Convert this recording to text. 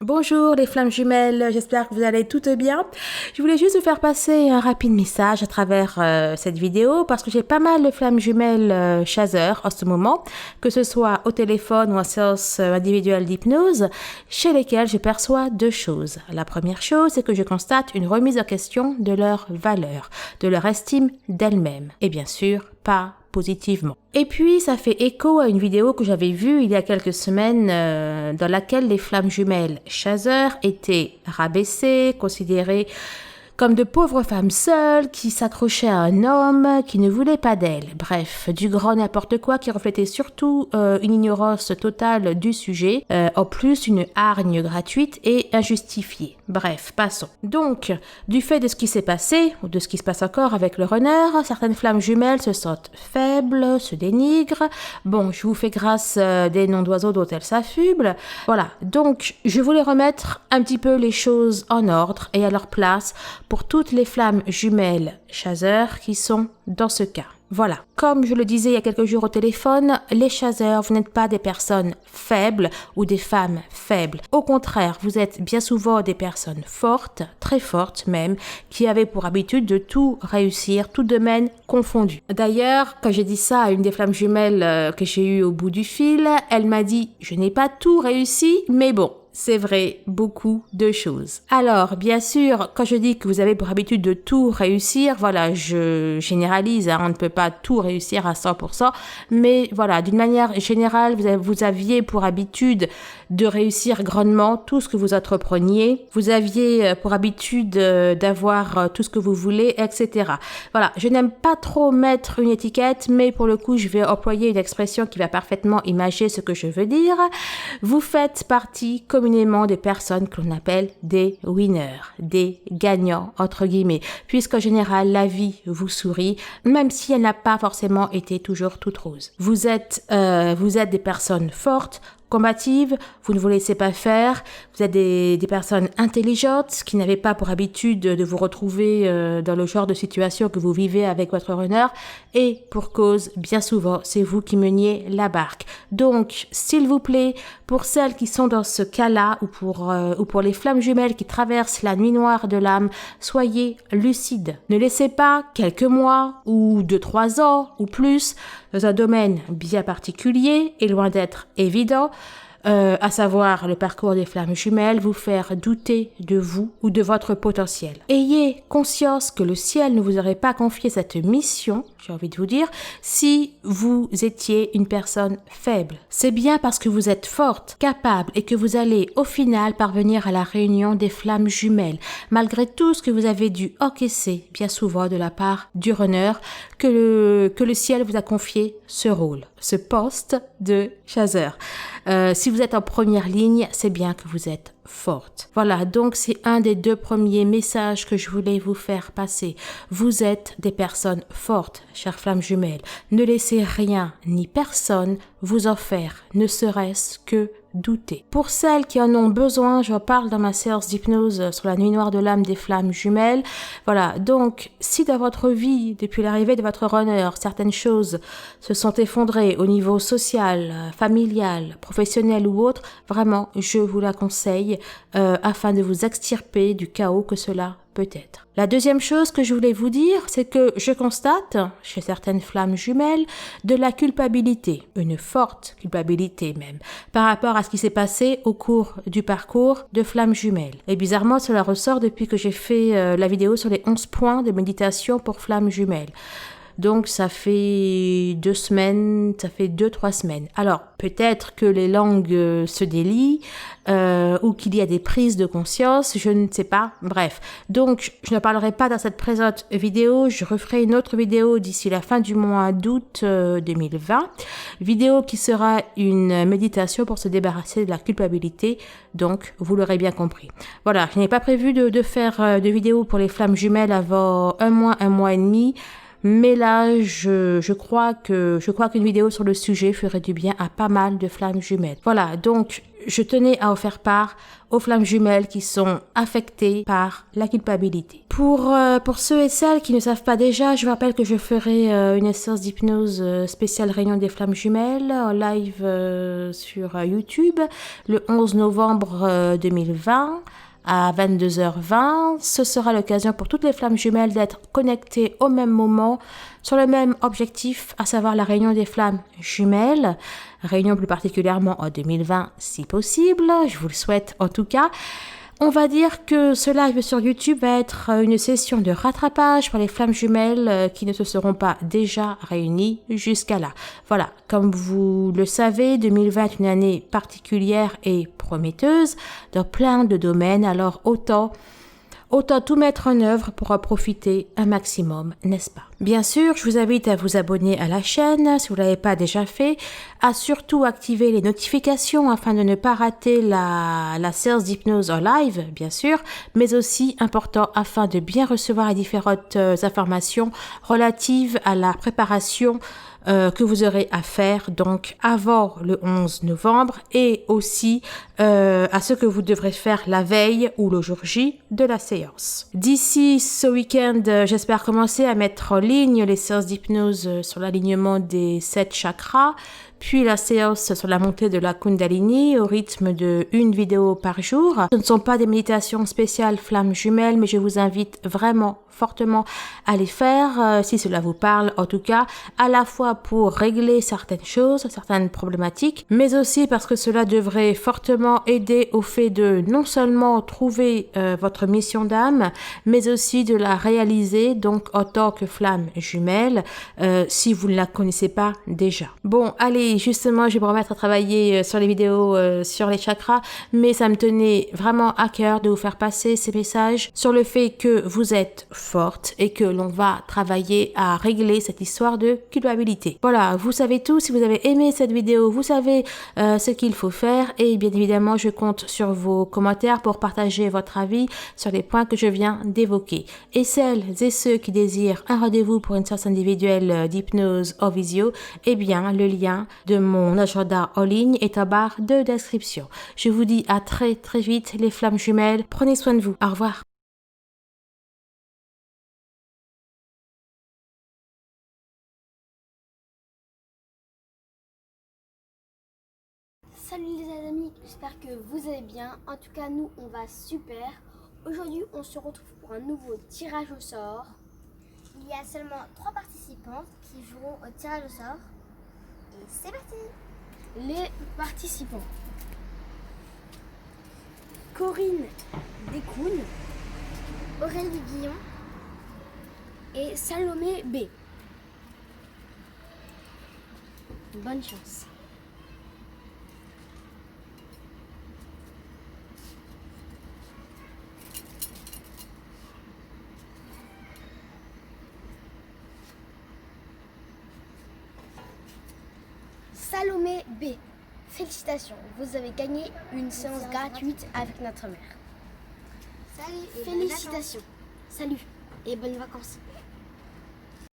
Bonjour les flammes jumelles, j'espère que vous allez toutes bien. Je voulais juste vous faire passer un rapide message à travers cette vidéo parce que j'ai pas mal de flammes jumelles chasseurs en ce moment, que ce soit au téléphone ou en séance individuelle d'hypnose, chez lesquelles je perçois deux choses. La première chose, c'est que je constate une remise en question de leur valeur, de leur estime d'elles-mêmes et bien sûr pas positivement. Et puis, ça fait écho à une vidéo que j'avais vue il y a quelques semaines dans laquelle les flammes jumelles chasseurs étaient rabaissées, considérées comme de pauvres femmes seules qui s'accrochaient à un homme qui ne voulait pas d'elles. Bref, du grand n'importe quoi qui reflétait surtout une ignorance totale du sujet, en plus une hargne gratuite et injustifiée. Bref, passons. Donc, du fait de ce qui s'est passé, ou de ce qui se passe encore avec le runner, certaines flammes jumelles se sentent faibles, se dénigrent. Bon, je vous fais grâce des noms d'oiseaux dont elles s'affublent. Voilà, donc je voulais remettre un petit peu les choses en ordre et à leur place pour toutes les flammes jumelles chasseurs qui sont dans ce cas. Voilà, comme je le disais il y a quelques jours au téléphone, les chasseurs, vous n'êtes pas des personnes faibles ou des femmes faibles. Au contraire, vous êtes bien souvent des personnes fortes, très fortes même, qui avaient pour habitude de tout réussir, tout domaine confondu. D'ailleurs, quand j'ai dit ça à une des flammes jumelles que j'ai eues au bout du fil, elle m'a dit « Je n'ai pas tout réussi, mais bon ». C'est vrai, beaucoup de choses. Alors, bien sûr, quand je dis que vous avez pour habitude de tout réussir, voilà, je généralise, hein, on ne peut pas tout réussir à 100%, mais voilà, d'une manière générale, vous aviez pour habitude de réussir grandement tout ce que vous entrepreniez, vous aviez pour habitude d'avoir tout ce que vous voulez, etc. Voilà, je n'aime pas trop mettre une étiquette, mais pour le coup, je vais employer une expression qui va parfaitement imager ce que je veux dire. Vous faites partie communément des personnes que l'on appelle des winners, des gagnants, entre guillemets, puisqu'en général, la vie vous sourit, même si elle n'a pas forcément été toujours toute rose. Vous êtes des personnes fortes, combatives, vous ne vous laissez pas faire, vous êtes des personnes intelligentes qui n'avaient pas pour habitude de vous retrouver dans le genre de situation que vous vivez avec votre runner et pour cause, bien souvent, c'est vous qui meniez la barque. Donc, s'il vous plaît, pour celles qui sont dans ce cas-là ou pour les flammes jumelles qui traversent la nuit noire de l'âme, soyez lucides. Ne laissez pas quelques mois ou 2-3 ans ou plus dans un domaine bien particulier et loin d'être évident, à savoir le parcours des flammes jumelles, vous faire douter de vous ou de votre potentiel. Ayez conscience que le ciel ne vous aurait pas confié cette mission, j'ai envie de vous dire, si vous étiez une personne faible. C'est bien parce que vous êtes forte, capable et que vous allez au final parvenir à la réunion des flammes jumelles, malgré tout ce que vous avez dû encaisser bien souvent de la part du runner, que le ciel vous a confié ce rôle, ce poste de chasseur. Si vous êtes en première ligne, c'est bien que vous êtes forte. Voilà, donc c'est un des deux premiers messages que je voulais vous faire passer. Vous êtes des personnes fortes, chères flammes jumelles. Ne laissez rien ni personne vous en faire, ne serait-ce que douter. Pour celles qui en ont besoin, j'en parle dans ma séance d'hypnose sur la nuit noire de l'âme des flammes jumelles. Voilà, donc si dans votre vie, depuis l'arrivée de votre runner, certaines choses se sont effondrées au niveau social, familial, professionnel ou autre, vraiment, je vous la conseille afin de vous extirper du chaos que cela peut être. La deuxième chose que je voulais vous dire, c'est que je constate, chez certaines flammes jumelles, de la culpabilité, une forte culpabilité même, par rapport à ce qui s'est passé au cours du parcours de flammes jumelles. Et bizarrement, cela ressort depuis que j'ai fait la vidéo sur les 11 points de méditation pour flammes jumelles. Donc, ça fait 2 semaines, ça fait 2-3 semaines. Alors, peut-être que les langues se délient ou qu'il y a des prises de conscience, je ne sais pas. Bref, donc, je ne parlerai pas dans cette présente vidéo. Je referai une autre vidéo d'ici la fin du mois d'août 2020. Vidéo qui sera une méditation pour se débarrasser de la culpabilité. Donc, vous l'aurez bien compris. Voilà, je n'ai pas prévu de faire de vidéo pour les flammes jumelles avant un mois et demi. Mais là, je crois qu'une vidéo sur le sujet ferait du bien à pas mal de flammes jumelles. Voilà, donc je tenais à en faire part aux flammes jumelles qui sont affectées par la culpabilité. Pour ceux et celles qui ne savent pas déjà, je vous rappelle que je ferai une séance d'hypnose spéciale réunion des flammes jumelles en live sur YouTube le 11 novembre 2020 à 22h20. Ce sera l'occasion pour toutes les flammes jumelles d'être connectées au même moment sur le même objectif, à savoir la réunion des flammes jumelles, réunion plus particulièrement en 2020 si possible, je vous le souhaite en tout cas. On va dire que ce live sur YouTube va être une session de rattrapage pour les flammes jumelles qui ne se seront pas déjà réunies jusqu'à là. Voilà, comme vous le savez, 2020 est une année particulière et prometteuse dans plein de domaines, alors autant tout mettre en œuvre pour en profiter un maximum, n'est-ce pas? Bien sûr, je vous invite à vous abonner à la chaîne si vous ne l'avez pas déjà fait, à surtout activer les notifications afin de ne pas rater la séance d'hypnose en live, bien sûr, mais aussi important afin de bien recevoir les différentes informations relatives à la préparation que vous aurez à faire donc avant le 11 novembre et aussi à ce que vous devrez faire la veille ou le jour J de la séance. D'ici ce week-end, j'espère commencer à mettre en ligne les séances d'hypnose sur l'alignement des 7 chakras, puis la séance sur la montée de la Kundalini au rythme de 1 vidéo par jour. Ce ne sont pas des méditations spéciales flammes jumelles, mais je vous invite vraiment fortement à les faire si cela vous parle, en tout cas à la fois pour régler certaines choses, certaines problématiques, mais aussi parce que cela devrait fortement aider au fait de non seulement trouver votre mission d'âme, mais aussi de la réaliser donc en tant que flamme jumelle si vous ne la connaissez pas déjà. Bon, allez, justement, je vais me remettre à travailler sur les vidéos sur les chakras, mais ça me tenait vraiment à cœur de vous faire passer ces messages sur le fait que vous êtes forte et que l'on va travailler à régler cette histoire de culpabilité. Voilà, vous savez tout. Si vous avez aimé cette vidéo, vous savez ce qu'il faut faire et bien évidemment, je compte sur vos commentaires pour partager votre avis sur les points que je viens d'évoquer. Et celles et ceux qui désirent un rendez-vous pour une séance individuelle d'hypnose en visio, eh bien, le lien de mon agenda en ligne est en barre de description. Je vous dis à très très vite les flammes jumelles. Prenez soin de vous. Au revoir. Salut les amis, j'espère que vous allez bien. En tout cas, nous, on va super. Aujourd'hui, on se retrouve pour un nouveau tirage au sort. Il y a seulement 3 participantes qui joueront au tirage au sort. Et c'est parti! Les participants: Corinne Descounes, Aurélie Guillon, et Salomé B. Bonne chance. Salomé B, félicitations, vous avez gagné une séance gratuite avec notre mère. salut et Félicitations, salut et bonnes vacances.